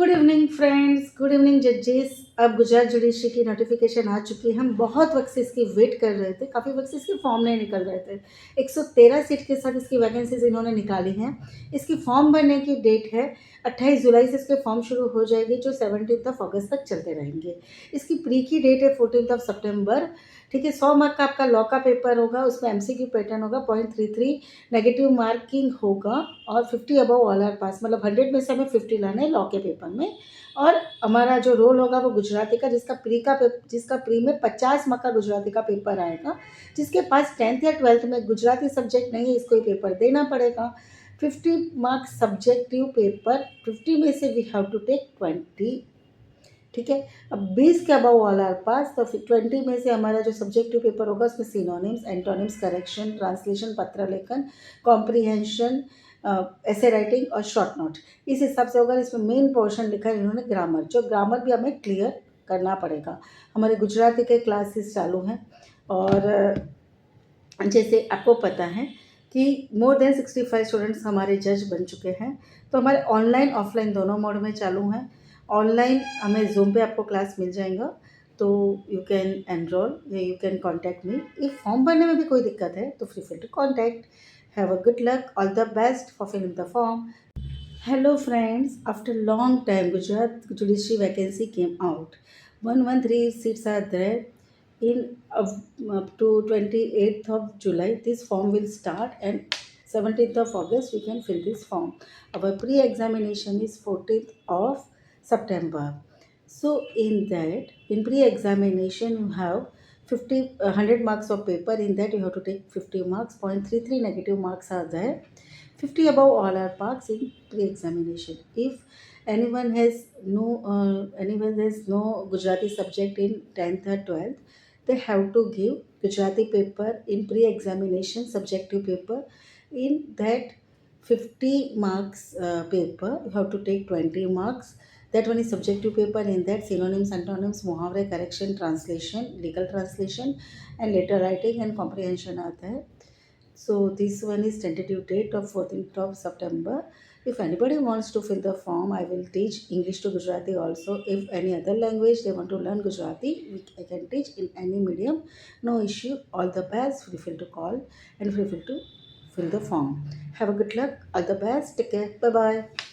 Good evening friends, good evening जजेस। अब Gujarat judiciary की नोटिफिकेशन आ चुकी है। हम बहुत वक्त से इसकी वेट कर रहे थे, काफ़ी वक्त से इसके फॉर्म नहीं निकल रहे थे। 113 सीट के साथ इसकी वैकेंसीज इन्होंने निकाली हैं। इसकी फॉर्म भरने की डेट है 28 जुलाई से इसके फॉर्म शुरू हो जाएगी, जो 17 अगस्त तक चलते रहेंगे। इसकी प्री की डेट है 14 सितंबर। ठीक है, 100 मार्क का आपका लॉ का पेपर होगा, उसमें एमसीक्यू पैटर्न होगा, 0.33 नेगेटिव मार्किंग होगा और 50 अबव ऑल आर पास, मतलब 100 में से हमें 50 लाना है लॉ के पेपर में। और हमारा जो रोल होगा वो गुजराती का, जिसका प्री में 50 मार्क का गुजराती का पेपर आएगा। जिसके पास 10th या 12th में गुजराती सब्जेक्ट नहीं है, इसको ये पेपर देना पड़ेगा। 50 मार्क्स सब्जेक्टिव पेपर, 50 में से वी हैव टू टेक 20। ठीक है, अब 20 के अबव ऑल आर पास, तो फिर 20 में से हमारा जो सब्जेक्टिव पेपर होगा उसमें सिनोनिम्स, एंटोनिम्स, करेक्शन, ट्रांसलेशन, पत्र लेखन, कॉम्प्रीहेंशन, ऐसे राइटिंग और शॉर्ट नोट, इस हिसाब से होगा। इसमें मेन पोर्शन लिखा है इन्होंने ग्रामर, जो ग्रामर भी हमें क्लियर करना पड़ेगा। हमारे गुजराती के क्लासेस चालू हैं और जैसे आपको पता है कि मोर देन 65 स्टूडेंट्स हमारे जज बन चुके हैं। तो हमारे ऑनलाइन ऑफलाइन दोनों मोड में चालू हैं। ऑनलाइन हमें जूम पे आपको क्लास मिल जाएगा, तो यू कैन एनरोल या you can contact me. If form भरने में भी कोई दिक्कत है तो free to contact. Have a good luck, all the best for filling the form. Hello friends, after long time Gujarat judiciary vacancy came out. 113 seats are there in up to 28th of July. This form will start and 17th of August we can fill this form. Our pre-examination is 14th of September. So in pre-examination you have 100 marks of paper. In that you have to take 50 marks. 0.33 negative marks are there. 50 above all are marks in pre-examination. If anyone has no Gujarati subject in 10th or 12th, they have to give Gujarati paper in pre-examination subjective paper. In that 50 marks paper, you have to take 20 marks. That one is subjective paper. In that synonyms, antonyms, muhavre, correction, translation, legal translation, and letter writing and comprehension are there. So this one is tentative date of 14th of September. If anybody wants to fill the form, I will teach English to Gujarati also. If any other language they want to learn Gujarati, I can teach in any medium. No issue. All the best. Feel free to call and feel free to fill the form. Have a good luck. All the best. Take care. Bye bye.